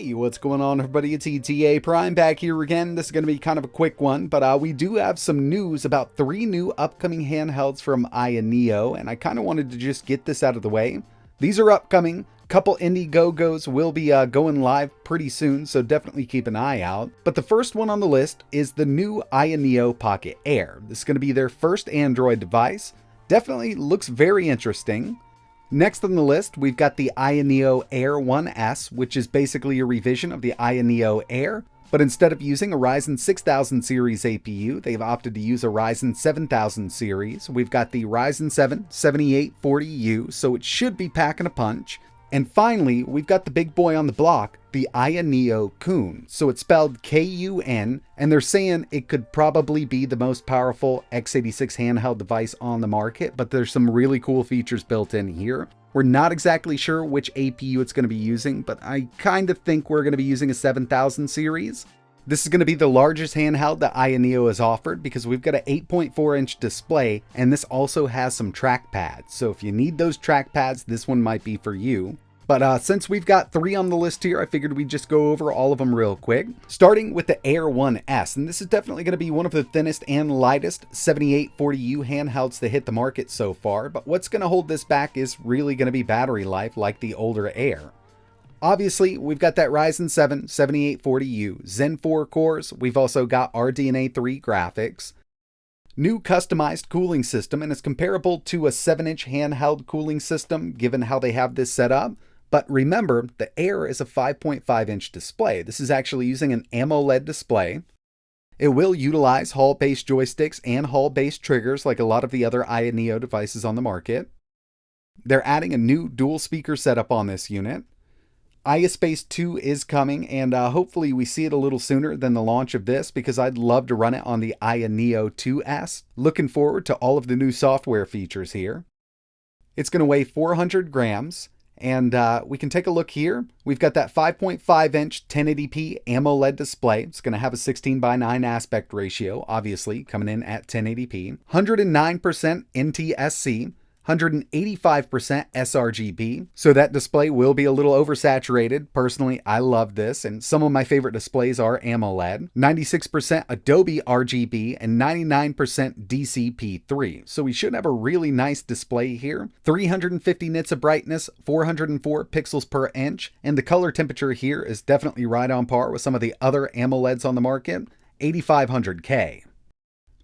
Hey, what's going on everybody? It's ETAPRIME back here again. This is going to be kind of a quick one, but we do have some news about 3 new upcoming handhelds from AyaNeo, and I kind of wanted to just get this out of the way. These are upcoming. Couple Indiegogos will be going live pretty soon, so definitely keep an eye out. But the first one on the list is the new AyaNeo Pocket Air. This is going to be their first Android device. Definitely looks very interesting. Next on the list, we've got the AyaNeo Air 1S, which is basically a revision of the AyaNeo Air, but instead of using a Ryzen 6000 series APU, they've opted to use a Ryzen 7000 series. We've got the Ryzen 7 7840U, so it should be packing a punch. And finally, we've got the big boy on the block, the AyaNeo KUN. So it's spelled K-U-N, and they're saying it could probably be the most powerful x86 handheld device on the market, but there's some really cool features built in here. We're not exactly sure which APU it's going to be using, but I kind of think we're going to be using a 7000 series. This is going to be the largest handheld that AyaNeo has offered because we've got an 8.4-inch display, and this also has some trackpads. So if you need those trackpads, this one might be for you. But since we've got 3 on the list here, I figured we'd just go over all of them real quick. Starting with the Air 1S, and this is definitely going to be one of the thinnest and lightest 7840U handhelds to hit the market so far. But what's going to hold this back is really going to be battery life like the older Air. Obviously, we've got that Ryzen 7 7840U, Zen 4 cores, we've also got RDNA 3 graphics, new customized cooling system, and it's comparable to a 7-inch handheld cooling system given how they have this set up. But remember, the Air is a 5.5-inch display. This is actually using an AMOLED display. It will utilize Hall-based joysticks and Hall-based triggers like a lot of the other AyaNeo devices on the market. They're adding a new dual speaker setup on this unit. ISpace 2 is coming, and hopefully we see it a little sooner than the launch of this because I'd love to run it on the AyaNeo 2S. Looking forward to all of the new software features here. It's going to weigh 400 grams, and we can take a look here. We've got that 5.5-inch 1080p AMOLED display. It's going to have a 16:9 aspect ratio, obviously coming in at 1080p. 109% NTSC. 185% sRGB, so that display will be a little oversaturated. Personally, I love this, and some of my favorite displays are AMOLED. 96% Adobe RGB and 99% DCP3, so we should have a really nice display here. 350 nits of brightness, 404 pixels per inch, and the color temperature here is definitely right on par with some of the other AMOLEDs on the market, 8500K.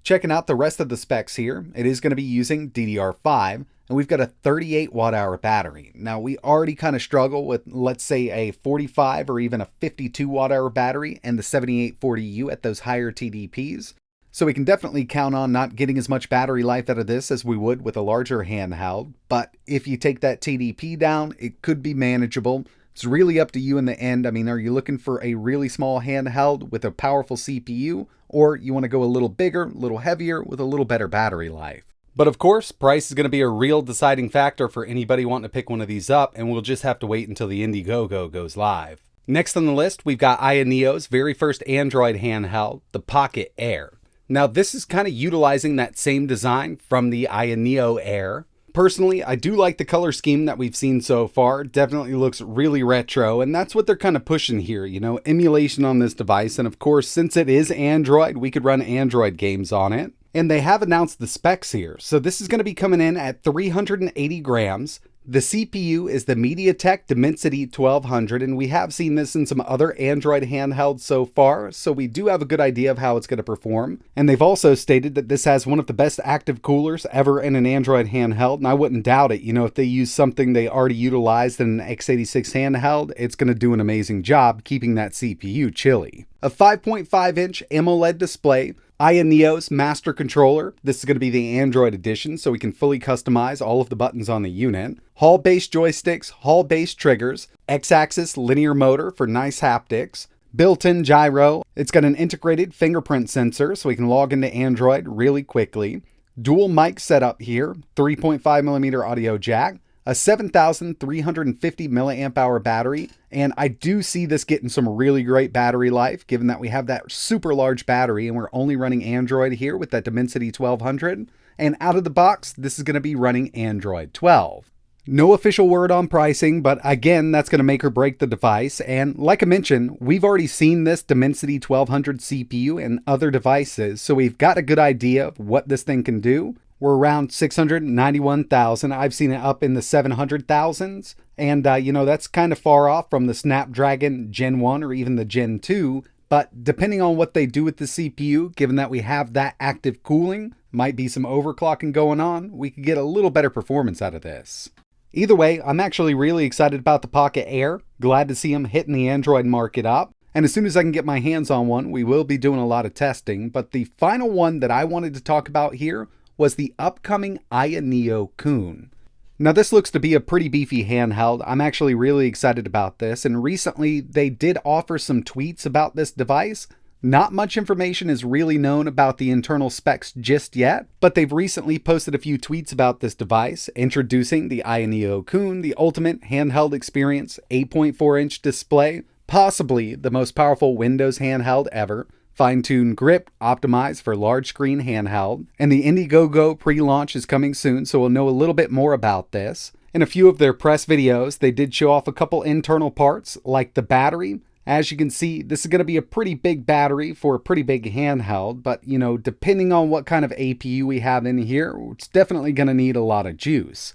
Checking out the rest of the specs here, it is going to be using DDR5, and we've got a 38 watt-hour battery. Now, we already kind of struggle with, let's say, a 45 or even a 52 watt-hour battery and the 7840U at those higher TDPs. So we can definitely count on not getting as much battery life out of this as we would with a larger handheld. But if you take that TDP down, it could be manageable. It's really up to you in the end. I mean, are you looking for a really small handheld with a powerful CPU? Or you want to go a little bigger, a little heavier, with a little better battery life? But of course, price is going to be a real deciding factor for anybody wanting to pick one of these up, and we'll just have to wait until the Indiegogo goes live. Next on the list, we've got AyaNeo's very first Android handheld, the Pocket Air. Now, this is kind of utilizing that same design from the AyaNeo Air. Personally, I do like the color scheme that we've seen so far. Definitely looks really retro, and that's what they're kind of pushing here, you know, emulation on this device. And of course, since it is Android, we could run Android games on it. And they have announced the specs here. So this is going to be coming in at 380 grams. The CPU is the MediaTek Dimensity 1200, and we have seen this in some other Android handhelds so far, so we do have a good idea of how it's going to perform. And they've also stated that this has one of the best active coolers ever in an Android handheld, and I wouldn't doubt it. You know, if they use something they already utilized in an x86 handheld, it's going to do an amazing job keeping that CPU chilly. A 5.5-inch AMOLED display, AyaNeo's master controller. This is going to be the Android edition, so we can fully customize all of the buttons on the unit. Hall-based joysticks, Hall-based triggers, X-axis linear motor for nice haptics, built-in gyro. It's got an integrated fingerprint sensor, so we can log into Android really quickly. Dual mic setup here, 3.5mm audio jack, a 7,350 milliamp hour battery, and I do see this getting some really great battery life given that we have that super large battery and we're only running Android here with that Dimensity 1200. And out of the box, this is going to be running Android 12. No official word on pricing, but again, that's going to make or break the device. And like I mentioned, we've already seen this Dimensity 1200 CPU in other devices, so we've got a good idea of what this thing can do. We're around 691,000. I've seen it up in the 700,000s. And, that's kind of far off from the Snapdragon Gen 1 or even the Gen 2. But depending on what they do with the CPU, given that we have that active cooling, might be some overclocking going on, we could get a little better performance out of this. Either way, I'm actually really excited about the Pocket Air. Glad to see them hitting the Android market up. And as soon as I can get my hands on one, we will be doing a lot of testing. But the final one that I wanted to talk about here was the upcoming AyaNeo KUN. Now this looks to be a pretty beefy handheld. I'm actually really excited about this. And recently they did offer some tweets about this device. Not much information is really known about the internal specs just yet, but they've recently posted a few tweets about this device, introducing the AyaNeo KUN, the ultimate handheld experience, 8.4-inch display, possibly the most powerful Windows handheld ever, fine-tuned grip, optimized for large screen handheld, and the Indiegogo pre-launch is coming soon, so we'll know a little bit more about this. In a few of their press videos, they did show off a couple internal parts, like the battery. As you can see, this is going to be a pretty big battery for a pretty big handheld, but depending on what kind of APU we have in here, it's definitely going to need a lot of juice.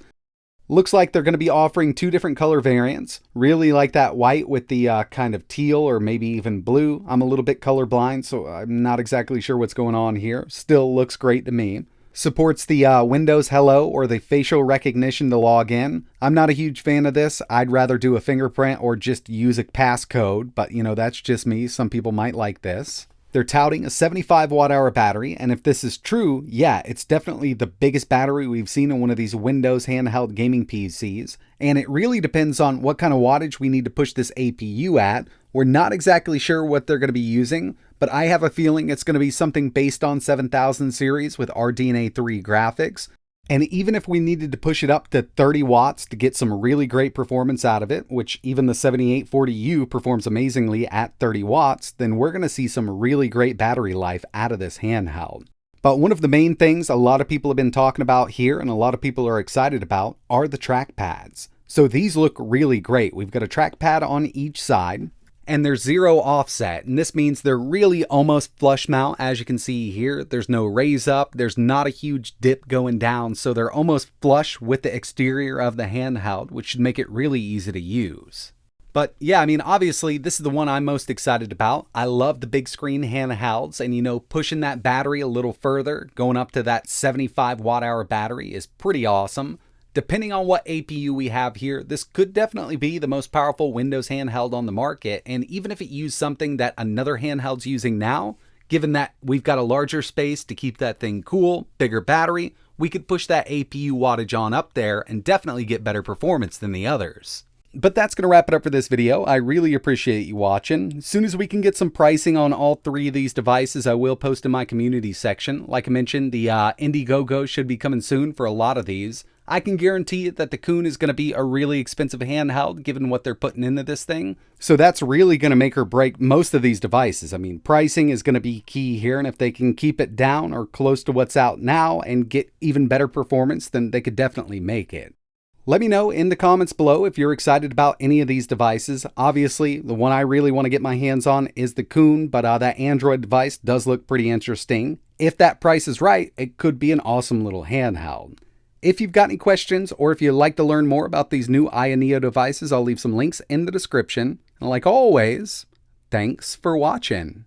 Looks like they're going to be offering 2 different color variants. Really like that white with the kind of teal or maybe even blue. I'm a little bit colorblind, so I'm not exactly sure what's going on here. Still looks great to me. Supports the Windows Hello or the facial recognition to log in. I'm not a huge fan of this. I'd rather do a fingerprint or just use a passcode, but that's just me. Some people might like this. They're touting a 75 watt-hour battery, and if this is true, yeah, it's definitely the biggest battery we've seen in one of these Windows handheld gaming PCs, and it really depends on what kind of wattage we need to push this APU at. We're not exactly sure what they're going to be using, but I have a feeling it's going to be something based on 7000 series with RDNA 3 graphics. And even if we needed to push it up to 30 watts to get some really great performance out of it, which even the 7840U performs amazingly at 30 watts, then we're going to see some really great battery life out of this handheld. But one of the main things a lot of people have been talking about here and a lot of people are excited about are the trackpads. So these look really great. We've got a trackpad on each side. And they're 0 offset, and this means they're really almost flush mount. As you can see here, there's no raise up, there's not a huge dip going down, so they're almost flush with the exterior of the handheld, which should make it really easy to use. But yeah, obviously this is the one I'm most excited about. I love the big screen handhelds, and pushing that battery a little further, going up to that 75 watt-hour battery is pretty awesome. Depending on what APU we have here, this could definitely be the most powerful Windows handheld on the market, and even if it used something that another handheld's using now, given that we've got a larger space to keep that thing cool, bigger battery, we could push that APU wattage on up there and definitely get better performance than the others. But that's going to wrap it up for this video. I really appreciate you watching. As soon as we can get some pricing on all 3 of these devices, I will post in my community section. Like I mentioned, the Indiegogo should be coming soon for a lot of these. I can guarantee it that the KUN is going to be a really expensive handheld given what they're putting into this thing. So that's really going to make or break most of these devices. Pricing is going to be key here, and if they can keep it down or close to what's out now and get even better performance, then they could definitely make it. Let me know in the comments below if you're excited about any of these devices. Obviously, the one I really want to get my hands on is the KUN, but that Android device does look pretty interesting. If that price is right, it could be an awesome little handheld. If you've got any questions or if you'd like to learn more about these new AyaNeo devices, I'll leave some links in the description. And like always, thanks for watching.